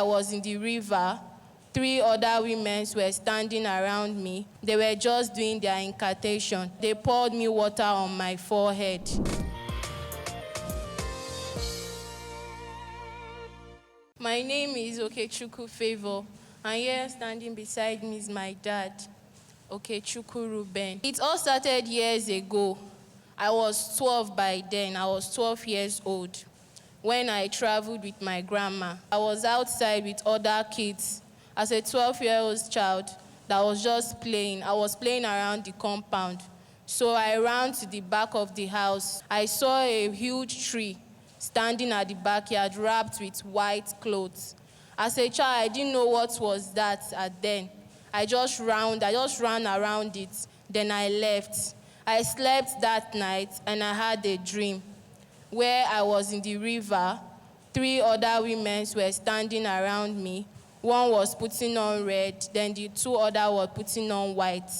I was in the river, 3 other women were standing around me. They were just doing their incantation. They poured me water on my forehead. My name is Favour, and here standing beside me is my dad, Ruben. It all started years ago. I was 12 by then. I was 12 years old when I traveled with my grandma. I was outside with other kids as a 12-year-old child that was just playing. I was playing around the compound. So I ran to the back of the house. I saw a huge tree standing at the backyard wrapped with white clothes. As a child, I didn't know what was that then. I just ran around it, then I left. I slept that night and I had a dream where I was in the river. 3 other women were standing around me. One was putting on red, then the 2 others were putting on white.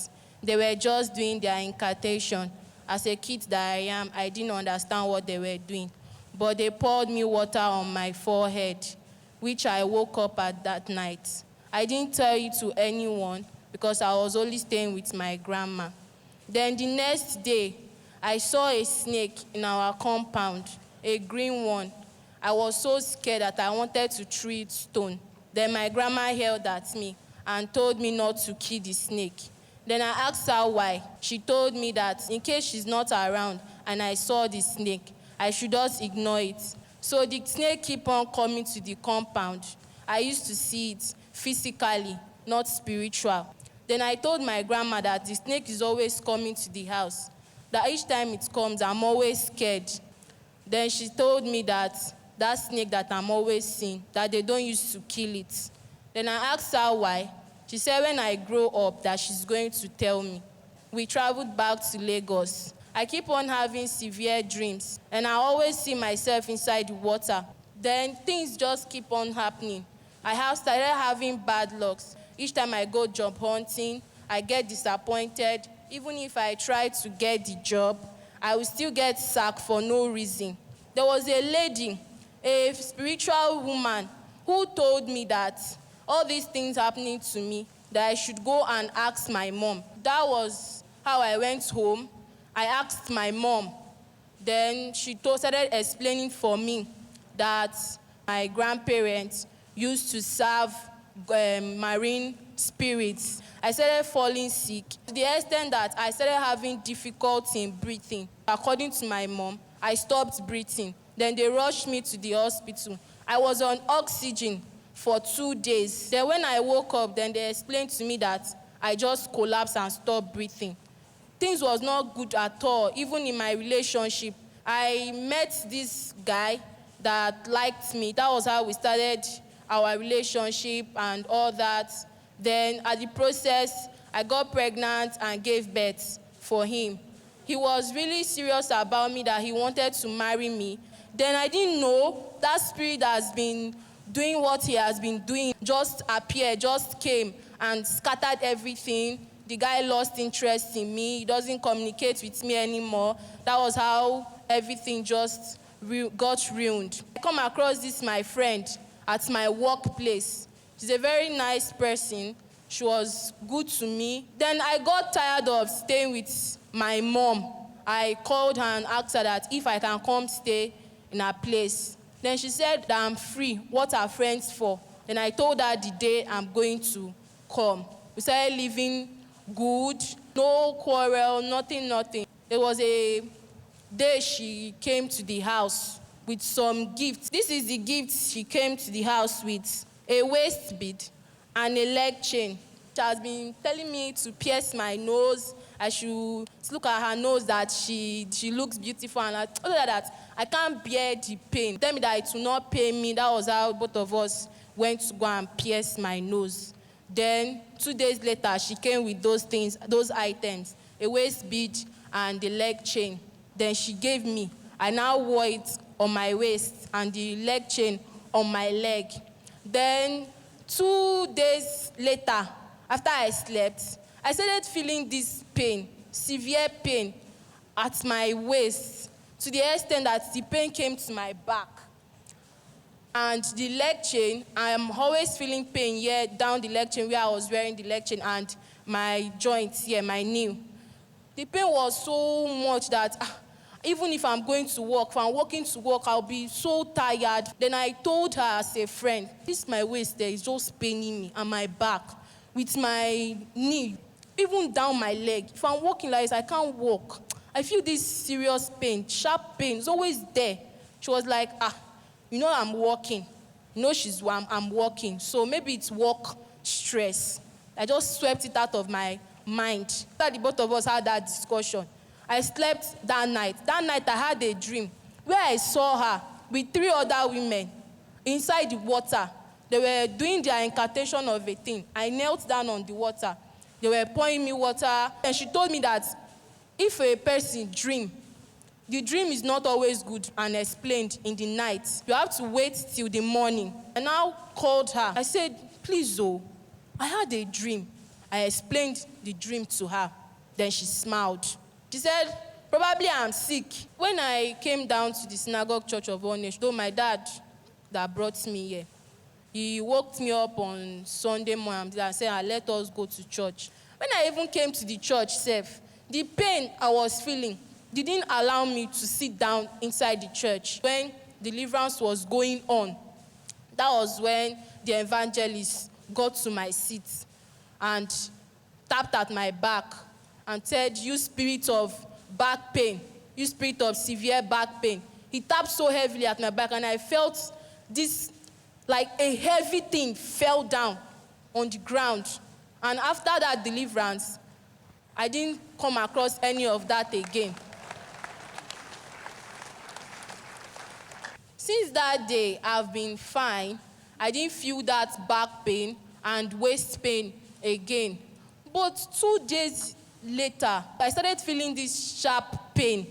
They were just doing their incantation. As a kid that I am, I didn't understand what they were doing. But they poured me water on my forehead, which I woke up at that night. I didn't tell it to anyone because I was only staying with my grandma. Then the next day, I saw a snake in our compound, a green one. I was so scared that I wanted to throw it stone. Then my grandma yelled at me and told me not to kill the snake. Then I asked her why. She told me that in case she's not around and I saw the snake, I should just ignore it. So the snake kept on coming to the compound. I used to see it physically, not spiritual. Then I told my grandma that the snake is always coming to the house, that each time it comes, I'm always scared. Then she told me that that snake that I'm always seeing, that they don't use to kill it. Then I asked her why. She said when I grow up that she's going to tell me. We traveled back to Lagos. I keep on having severe dreams, and I always see myself inside the water. Then things just keep on happening. I have started having bad lucks. Each time I go job hunting, I get disappointed. Even if I try to get the job, I will still get sacked for no reason. There was a lady, a spiritual woman, who told me that all these things happening to me, that I should go and ask my mom. That was how I went home. I asked my mom. Then she started explaining for me that my grandparents used to serve marine spirits. I started falling sick to the extent that I started having difficulty in breathing. According to my mom, I stopped breathing. Then they rushed me to the hospital. I was on oxygen for 2 days. Then when I woke up, then they explained to me that I just collapsed and stopped breathing. Things was not good at all, even in my relationship. I met this guy that liked me. That was how we started our relationship and all that. Then at the process, I got pregnant and gave birth for him. He was really serious about me, that he wanted to marry me. Then I didn't know that spirit that has been doing what he has been doing just appeared, just came and scattered everything. The guy lost interest in me. He doesn't communicate with me anymore. That was how everything just got ruined. I come across this, my friend, at my workplace. She's a very nice person. She was good to me. Then I got tired of staying with my mom. I called her and asked her that if I can come stay in her place. Then she said that I'm free. What are friends for? Then I told her the day I'm going to come. We started living good, no quarrel, nothing. There was a day she came to the house with some gifts. This is the gifts she came to the house with: a waist bead and a leg chain. She has been telling me to pierce my nose. I should look at her nose, that she looks beautiful, and other than that, I can't bear the pain. Tell me that it will not pain me. That was how both of us went to go and pierce my nose. Then 2 days later, she came with those things, those items, a waist bead and the leg chain. Then she gave me. I now wore it on my waist and the leg chain on my leg. Then 2 days later, after I slept, I started feeling this pain, severe pain at my waist, to the extent that the pain came to my back. And the leg chain, I am always feeling pain here down the leg chain where I was wearing the leg chain, and my joints here, my knee. The pain was so much that even if I'm going to work, if I'm walking to work, I'll be so tired. Then I told her as a friend, this my waist there is just paining me, and my back with my knee, even down my leg. If I'm walking like this, I can't walk. I feel this serious pain, sharp pain. It's always there. She was like, I'm walking. I'm walking. So maybe it's work stress. I just swept it out of my mind. After the both of us had that discussion, I slept that night. That night I had a dream where I saw her with 3 other women inside the water. They were doing their incantation of a thing. I knelt down on the water. They were pouring me water. And she told me that if a person dream, the dream is not always good and explained in the night. You have to wait till the morning. I now called her. I said, please, I had a dream. I explained the dream to her. Then she smiled. She said, probably I'm sick. When I came down to the Synagogue Church of All Nations, though my dad that brought me here, he woke me up on Sunday morning and said, let us go to church. When I even came to the church self, the pain I was feeling didn't allow me to sit down inside the church. When deliverance was going on, that was when the evangelist got to my seat and tapped at my back and said, you spirit of back pain, you spirit of severe back pain. He tapped so heavily at my back, and I felt this, like a heavy thing fell down on the ground. And after that deliverance, I didn't come across any of that again. Since that day, I've been fine. I didn't feel that back pain and waist pain again. But 2 days later, I started feeling this sharp pain,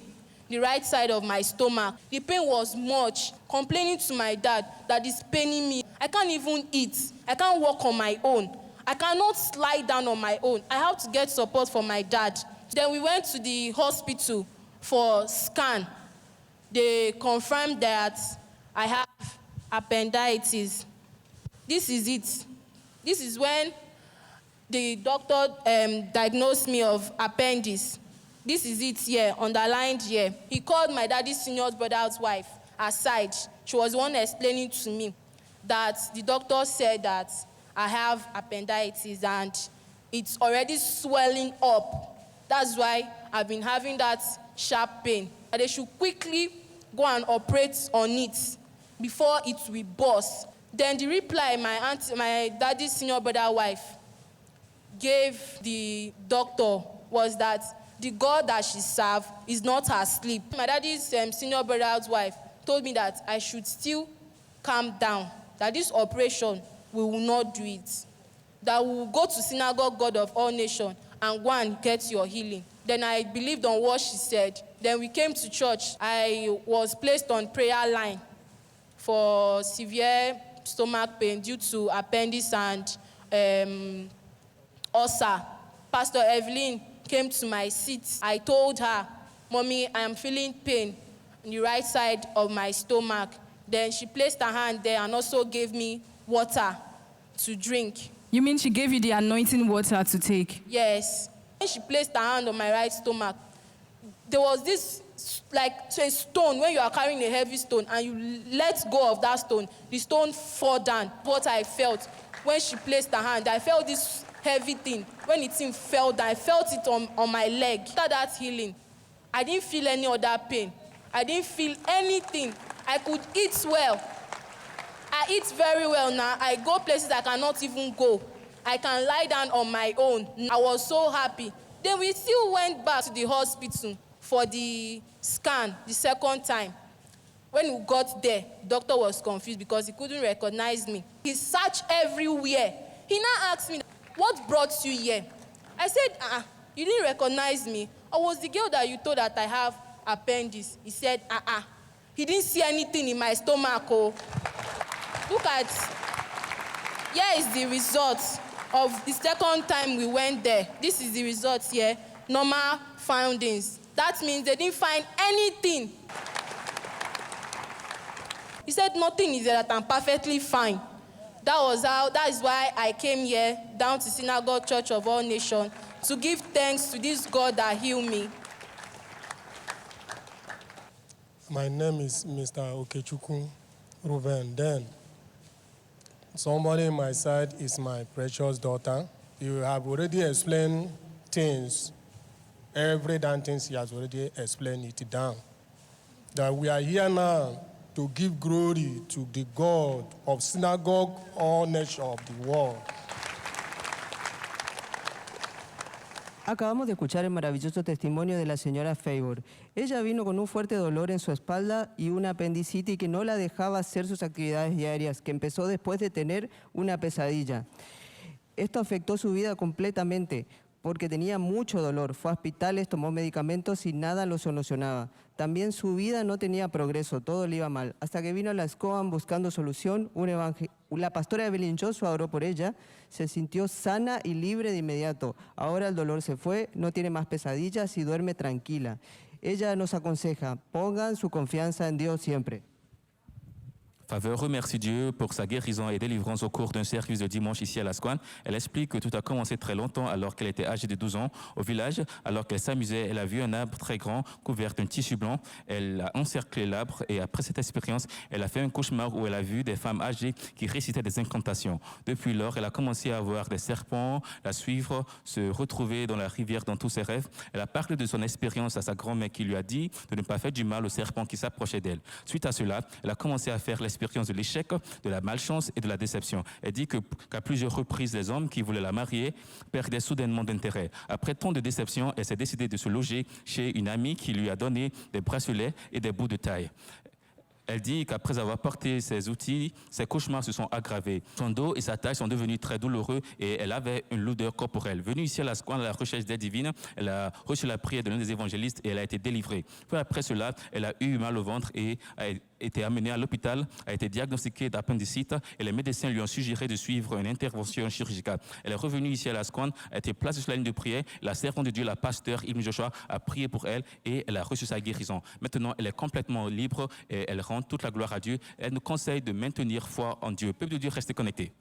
the right side of my stomach. The pain was much, complaining to my dad that it's paining me. I can't even eat. I can't walk on my own. I cannot slide down on my own. I have to get support from my dad. Then we went to the hospital for SCOAN. They confirmed that I have appendicitis. This is it. This is when the doctor diagnosed me of appendix. This is it here, underlined here. He called my daddy's senior brother's wife aside. She was the one explaining to me that the doctor said that I have appendicitis and it's already swelling up. That's why I've been having that sharp pain. And they should quickly go and operate on it before it will burst. Then the reply my daddy's senior brother's wife gave the doctor was that the God that she served is not asleep. My daddy's senior brother's wife told me that I should still calm down, that this operation, we will not do it. That we will go to Synagogue God of All Nations and go and get your healing. Then I believed on what she said. Then we came to church. I was placed on prayer line for severe stomach pain due to appendix and ulcer. Pastor Evelyn came to my seat. I told her, Mommy, I am feeling pain on the right side of my stomach. Then she placed her hand there and also gave me water to drink. You mean she gave you the anointing water to take? Yes. When she placed her hand on my right stomach, there was this, like a stone, when you are carrying a heavy stone and you let go of that stone, the stone fall down. What I felt when she placed her hand, I felt this heavy thing. When it fell down, I felt it on my leg. After that healing, I didn't feel any other pain. I didn't feel anything. I could eat well. I eat very well now. I go places I cannot even go. I can lie down on my own. I was so happy. Then we still went back to the hospital for the scan the second time. When we got there, the doctor was confused because he couldn't recognize me. He searched everywhere. He now asked me, what brought you here? I said, you didn't recognize me. I was the girl that you told that I have appendix. He said, He didn't see anything in my stomach. Oh. Look at, here is the result of the second time we went there. This is the result here, normal findings. That means they didn't find anything. He said, nothing is there, that I'm perfectly fine. That is why I came here, down to Synagogue Church of All Nations, to give thanks to this God that healed me. My name is Mr. Okechukwu Ruben. Then, somebody on my side is my precious daughter. You have already explained things. Every damn thing he has already explained it down. That we are here now to give glory to the God of Synagogue, all nations of the world. Acabamos de escuchar el maravilloso testimonio de la señora Favour. Ella vino con un fuerte dolor en su espalda y una apendicitis que no la dejaba hacer sus actividades diarias, que empezó después de tener una pesadilla. Esto afectó su vida completamente porque tenía mucho dolor. Fue a hospitales, tomó medicamentos y nada lo solucionaba. También su vida no tenía progreso, todo le iba mal. Hasta que vino a la SCOAN buscando solución, la pastora Evelyn Joshua oró por ella, se sintió sana y libre de inmediato. Ahora el dolor se fue, no tiene más pesadillas y duerme tranquila. Ella nos aconseja, pongan su confianza en Dios siempre. Favour remercie Dieu pour sa guérison et délivrance au cours d'un service de dimanche ici à la SCOAN. Elle explique que tout a commencé très longtemps alors qu'elle était âgée de 12 ans. Au village, alors qu'elle s'amusait, elle a vu un arbre très grand couvert d'un tissu blanc. Elle a encerclé l'arbre et après cette expérience, elle a fait un cauchemar où elle a vu des femmes âgées qui récitaient des incantations. Depuis lors, elle a commencé à voir des serpents, la suivre, se retrouver dans la rivière dans tous ses rêves. Elle a parlé de son expérience à sa grand-mère qui lui a dit de ne pas faire du mal aux serpents qui s'approchaient d'elle. Suite à cela, elle a commencé à faire l'expérience de l'échec, de la malchance et de la déception. Elle dit qu'à plusieurs reprises, les hommes qui voulaient la marier perdaient soudainement d'intérêt. Après tant de déceptions, elle s'est décidée de se loger chez une amie qui lui a donné des bracelets et des bouts de taille. Elle dit qu'après avoir porté ces outils, ses cauchemars se sont aggravés. Son dos et sa taille sont devenus très douloureux et elle avait une lourdeur corporelle. Venue ici à la SCOAN à la recherche d'aide divine, elle a reçu la prière de l'un des évangélistes et elle a été délivrée. Peu après cela, elle a eu mal au ventre et a été amenée à l'hôpital, a été diagnostiquée d'appendicitis et les médecins lui ont suggéré de suivre une intervention chirurgicale. Elle est revenue ici à la SCOAN, a été placée sur la ligne de prière. La servante de Dieu, la pasteur Evelyn Joshua, a prié pour elle et elle a reçu sa guérison. Maintenant, elle est complètement libre et elle rend toute la gloire à Dieu. Elle nous conseille de maintenir foi en Dieu. Peuple de Dieu, restez connectés.